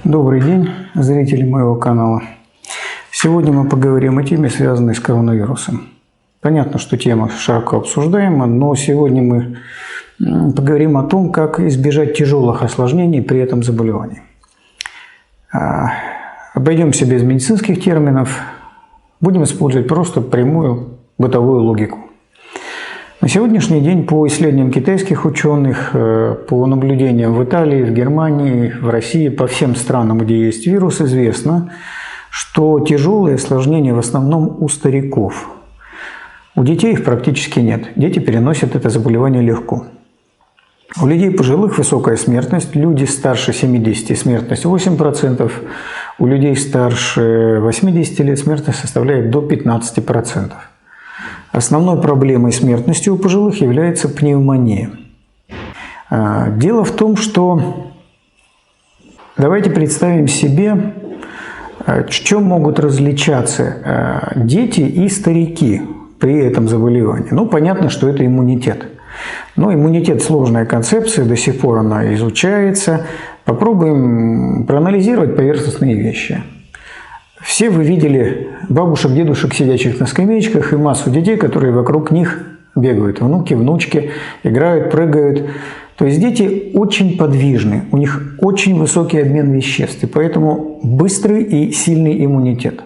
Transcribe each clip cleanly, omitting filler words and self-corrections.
Добрый день, зрители моего канала. Сегодня мы поговорим о теме, связанной с коронавирусом. Понятно, что тема широко обсуждаема, но сегодня мы поговорим о том, как избежать тяжелых осложнений при этом заболевании. Обойдемся без медицинских терминов, будем использовать просто прямую бытовую логику. На сегодняшний день по исследованиям китайских ученых, по наблюдениям в Италии, в Германии, в России, по всем странам, где есть вирус, известно, что тяжелые осложнения в основном у стариков. У детей их практически нет. Дети переносят это заболевание легко. У людей пожилых высокая смертность, люди старше 70 смертность 8%, у людей старше 80 лет смертность составляет до 15%. Основной проблемой смертности у пожилых является пневмония. Дело в том, что давайте представим себе, в чем могут различаться дети и старики при этом заболевании. Ну, понятно, что это иммунитет. Но иммунитет – сложная концепция, до сих пор она изучается. Попробуем проанализировать поверхностные вещи. Все вы видели бабушек, дедушек, сидящих на скамеечках, и массу детей, которые вокруг них бегают. Внуки, внучки, играют, прыгают. То есть дети очень подвижны, у них очень высокий обмен веществ, и поэтому быстрый и сильный иммунитет.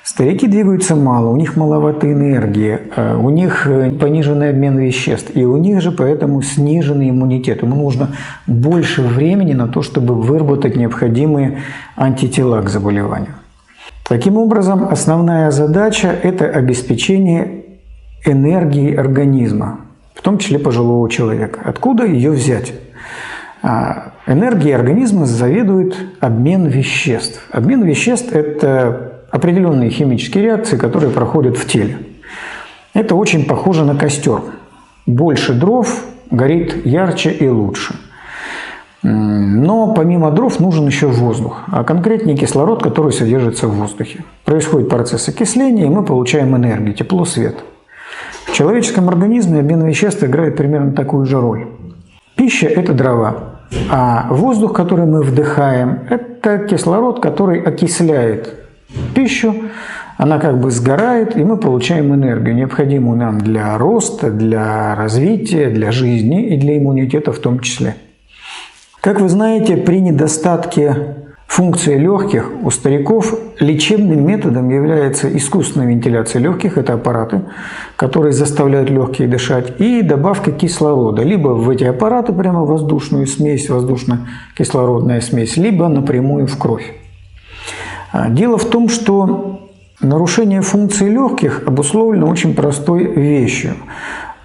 Старики двигаются мало, у них маловато энергии, у них пониженный обмен веществ, и у них же поэтому сниженный иммунитет. Ему нужно больше времени на то, чтобы выработать необходимые антитела к заболеванию. Таким образом, основная задача – это обеспечение энергии организма, в том числе пожилого человека. Откуда ее взять? Энергией организма заведует обмен веществ. Обмен веществ – это определенные химические реакции, которые проходят в теле. Это очень похоже на костер. Больше дров горит ярче и лучше. Но помимо дров нужен еще воздух, а конкретнее кислород, который содержится в воздухе. Происходит процесс окисления, и мы получаем энергию, тепло, свет. В человеческом организме обмен веществ играет примерно такую же роль. Пища – это дрова, а воздух, который мы вдыхаем – это кислород, который окисляет пищу, она как бы сгорает, и мы получаем энергию, необходимую нам для роста, для развития, для жизни и для иммунитета в том числе. Как вы знаете, при недостатке функции легких у стариков лечебным методом является искусственная вентиляция легких, это аппараты, которые заставляют легкие дышать, и добавка кислорода, либо в эти аппараты прямо воздушную смесь, воздушно-кислородная смесь, либо напрямую в кровь. Дело в том, что нарушение функции легких обусловлено очень простой вещью.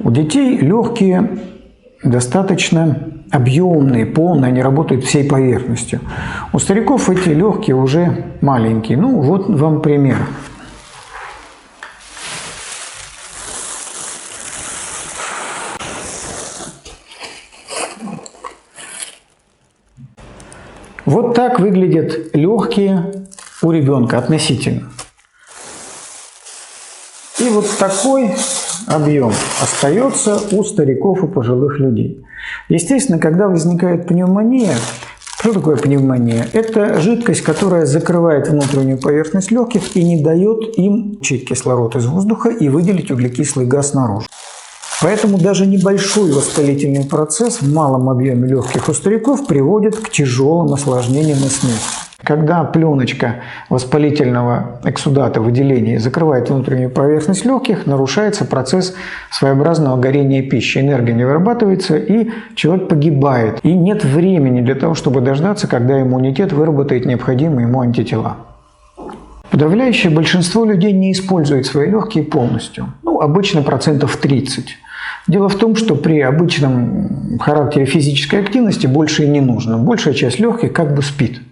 У детей легкие достаточно объемные, полные, они работают всей поверхностью. У стариков эти легкие уже маленькие. Ну, вот вам пример. Вот так выглядят легкие у ребенка относительно. И вот такой объем остается у стариков и пожилых людей. Естественно, когда возникает пневмония, что такое пневмония? Это жидкость, которая закрывает внутреннюю поверхность легких и не дает им получить кислород из воздуха и выделить углекислый газ наружу. Поэтому даже небольшой воспалительный процесс в малом объеме легких у стариков приводит к тяжелым осложнениям и смерти. Когда пленочка воспалительного эксудата выделения закрывает внутреннюю поверхность легких, нарушается процесс своеобразного горения пищи. Энергия не вырабатывается, и человек погибает. И нет времени для того, чтобы дождаться, когда иммунитет выработает необходимые ему антитела. Подавляющее большинство людей не использует свои легкие полностью. Обычно 30%. Дело в том, что при обычном характере физической активности больше и не нужно. Большая часть легких как бы спит.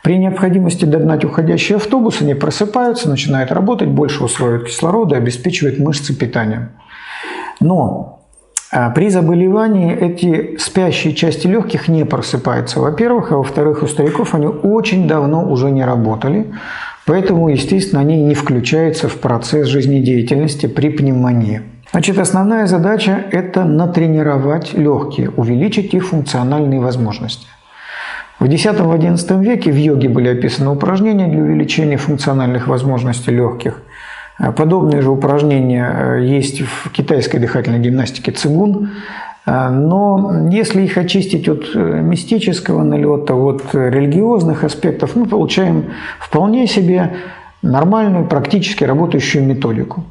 При необходимости догнать уходящий автобус они просыпаются, начинают работать, больше усваивают кислорода, обеспечивают мышцы питанием. Но при заболевании эти спящие части легких не просыпаются, во-первых, а во-вторых, у стариков они очень давно уже не работали, поэтому, естественно, они не включаются в процесс жизнедеятельности при пневмонии. Значит, основная задача – это натренировать легкие, увеличить их функциональные возможности. В X-XI веке в йоге были описаны упражнения для увеличения функциональных возможностей легких. Подобные же упражнения есть в китайской дыхательной гимнастике цигун. Но если их очистить от мистического налета, от религиозных аспектов, мы получаем вполне себе нормальную, практически работающую методику.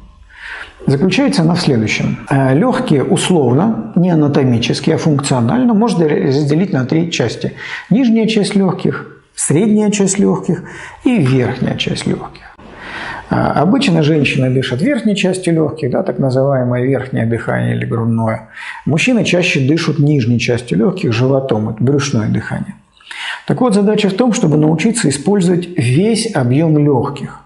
Заключается она в следующем. Легкие условно, не анатомически, а функционально можно разделить на 3 части. Нижняя часть легких, средняя часть легких и верхняя часть легких. Обычно женщины дышат верхней частью легких, да, так называемое верхнее дыхание или грудное. Мужчины чаще дышат нижней частью легких, животом, это брюшное дыхание. Так вот, задача в том, чтобы научиться использовать весь объем легких,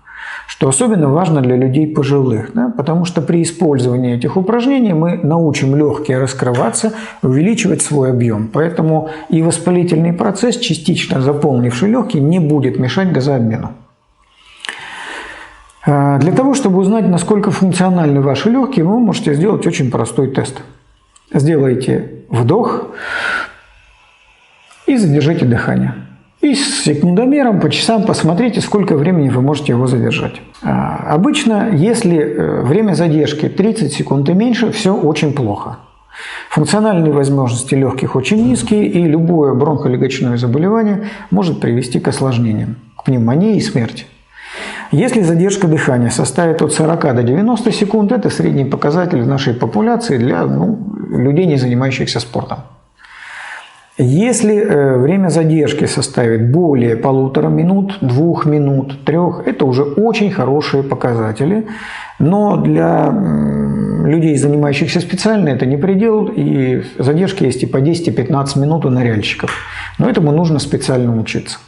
что особенно важно для людей пожилых, да, потому что при использовании этих упражнений мы научим легкие раскрываться, увеличивать свой объем. Поэтому и воспалительный процесс, частично заполнивший легкие, не будет мешать газообмену. Для того, чтобы узнать, насколько функциональны ваши легкие, вы можете сделать очень простой тест. Сделайте вдох и задержите дыхание. И с секундомером по часам посмотрите, сколько времени вы можете его задержать. Обычно, если время задержки 30 секунд и меньше, все очень плохо. Функциональные возможности легких очень низкие, и любое бронхолегочное заболевание может привести к осложнениям, к пневмонии и смерти. Если задержка дыхания составит от 40 до 90 секунд, это средний показатель в нашей популяции для людей, не занимающихся спортом. Если время задержки составит более 1,5 минут, 2 минут, 3, это уже очень хорошие показатели. Но для людей, занимающихся специально, это не предел, и задержки есть и по 10, и 15 минут у ныряльщиков. Но этому нужно специально учиться.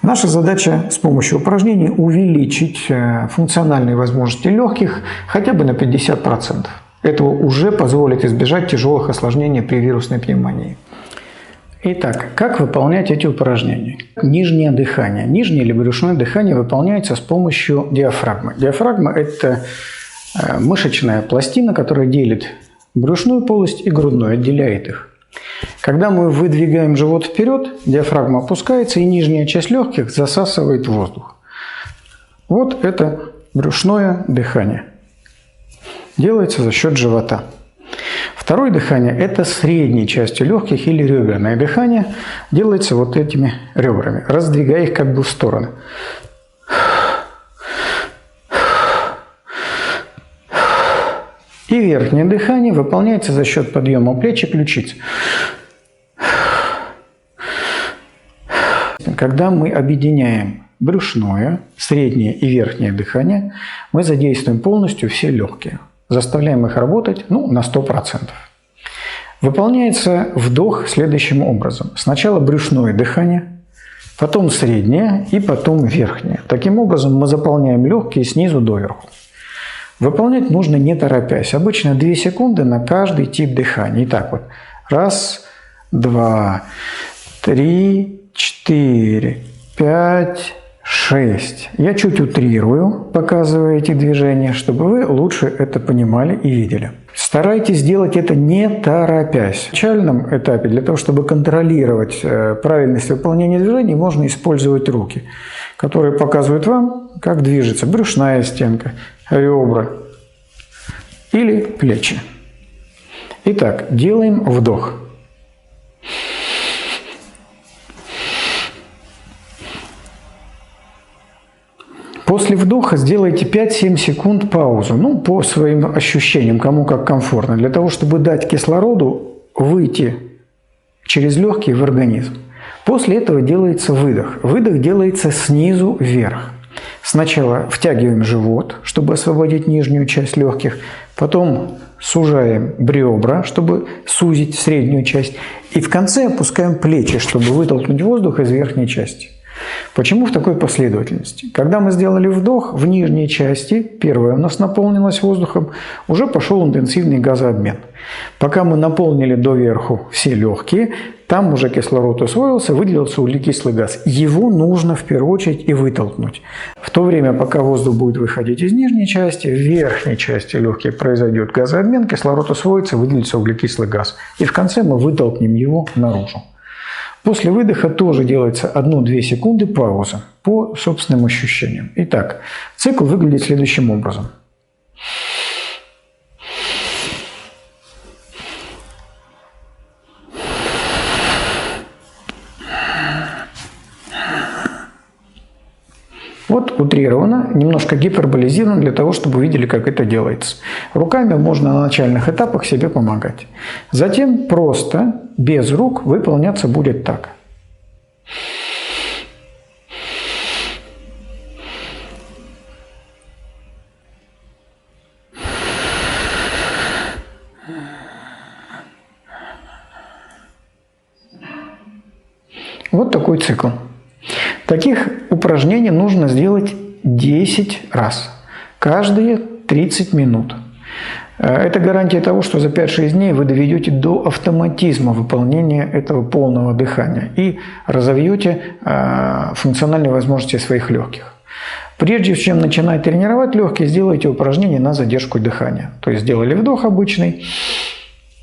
Наша задача с помощью упражнений увеличить функциональные возможности легких хотя бы на 50%. Этого уже позволит избежать тяжелых осложнений при вирусной пневмонии. Итак, как выполнять эти упражнения? Нижнее дыхание. Нижнее или брюшное дыхание выполняется с помощью диафрагмы. Диафрагма – это мышечная пластина, которая делит брюшную полость и грудную, отделяет их. Когда мы выдвигаем живот вперед, диафрагма опускается, и нижняя часть легких засасывает воздух. Вот это брюшное дыхание. Делается за счет живота. Второе дыхание – это средней частью легких или реберное дыхание. Делается вот этими ребрами, раздвигая их как бы в стороны. И верхнее дыхание выполняется за счет подъема плеч и ключиц. Когда мы объединяем брюшное, среднее и верхнее дыхание, мы задействуем полностью все легкие. Заставляем их работать на 100%. Выполняется вдох следующим образом. Сначала брюшное дыхание, потом среднее и потом верхнее. Таким образом мы заполняем легкие снизу доверху. Выполнять нужно не торопясь. Обычно 2 секунды на каждый тип дыхания. Итак, вот. 1, 2, 3, 4, 5, 6. Я чуть утрирую, показывая эти движения, чтобы вы лучше это понимали и видели. Старайтесь делать это не торопясь. В начальном этапе для того, чтобы контролировать правильность выполнения движений, можно использовать руки, которые показывают вам, как движется брюшная стенка, ребра или плечи. Итак, делаем вдох. После вдоха сделайте 5-7 секунд паузу, по своим ощущениям, кому как комфортно, для того, чтобы дать кислороду выйти через легкие в организм. После этого делается выдох. Выдох делается снизу вверх. Сначала втягиваем живот, чтобы освободить нижнюю часть легких, потом сужаем ребра, чтобы сузить среднюю часть, и в конце опускаем плечи, чтобы вытолкнуть воздух из верхней части. Почему в такой последовательности? Когда мы сделали вдох, в нижней части, первая у нас наполнилась воздухом, уже пошел интенсивный газообмен. Пока мы наполнили доверху все легкие, там уже кислород усвоился, выделился углекислый газ. Его нужно в первую очередь и вытолкнуть. В то время, пока воздух будет выходить из нижней части, в верхней части легких произойдет газообмен, кислород усвоится, выделится углекислый газ. И в конце мы вытолкнем его наружу. После выдоха тоже делается 1-2 секунды пауза по собственным ощущениям. Итак, цикл выглядит следующим образом. Вот утрировано, немножко гиперболизировано для того, чтобы вы видели, как это делается. Руками можно на начальных этапах себе помогать. Затем просто, без рук, выполняться будет так. Вот такой цикл. Таких упражнений нужно сделать 10 раз, каждые 30 минут. Это гарантия того, что за 5-6 дней вы доведете до автоматизма выполнения этого полного дыхания и разовьете функциональные возможности своих легких. Прежде чем начинать тренировать легкие, сделайте упражнение на задержку дыхания. То есть сделали вдох обычный,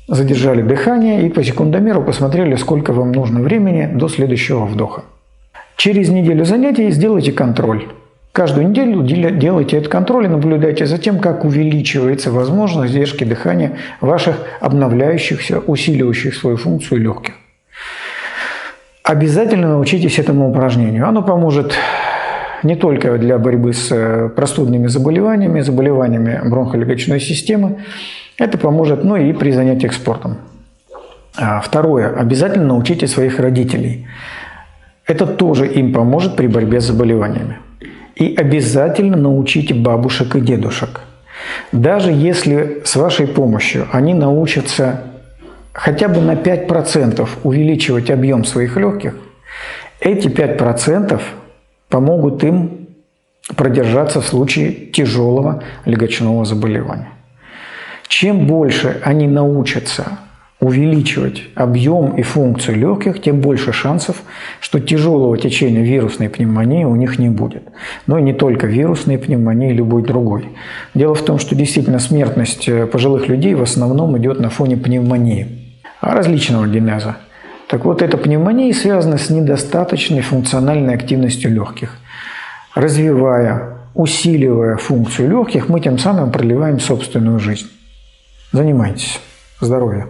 задержали дыхание и по секундомеру посмотрели, сколько вам нужно времени до следующего вдоха. Через неделю занятий сделайте контроль. Каждую неделю делайте этот контроль и наблюдайте за тем, как увеличивается возможность задержки дыхания ваших обновляющихся, усиливающих свою функцию легких. Обязательно научитесь этому упражнению. Оно поможет не только для борьбы с простудными заболеваниями, заболеваниями бронхолегочной системы. Это поможет, и при занятиях спортом. Второе. Обязательно научите своих родителей. Это тоже им поможет при борьбе с заболеваниями. И обязательно научите бабушек и дедушек. Даже если с вашей помощью они научатся хотя бы на 5% увеличивать объем своих легких, эти 5% помогут им продержаться в случае тяжелого легочного заболевания. Чем больше они научатся увеличивать объем и функцию легких, тем больше шансов, что тяжелого течения вирусной пневмонии у них не будет. Но и не только вирусной пневмонии, любой другой. Дело в том, что действительно смертность пожилых людей в основном идет на фоне пневмонии различного генеза. Так вот, эта пневмония связана с недостаточной функциональной активностью легких. Развивая, усиливая функцию легких, мы тем самым продлеваем собственную жизнь. Занимайтесь. Здоровья!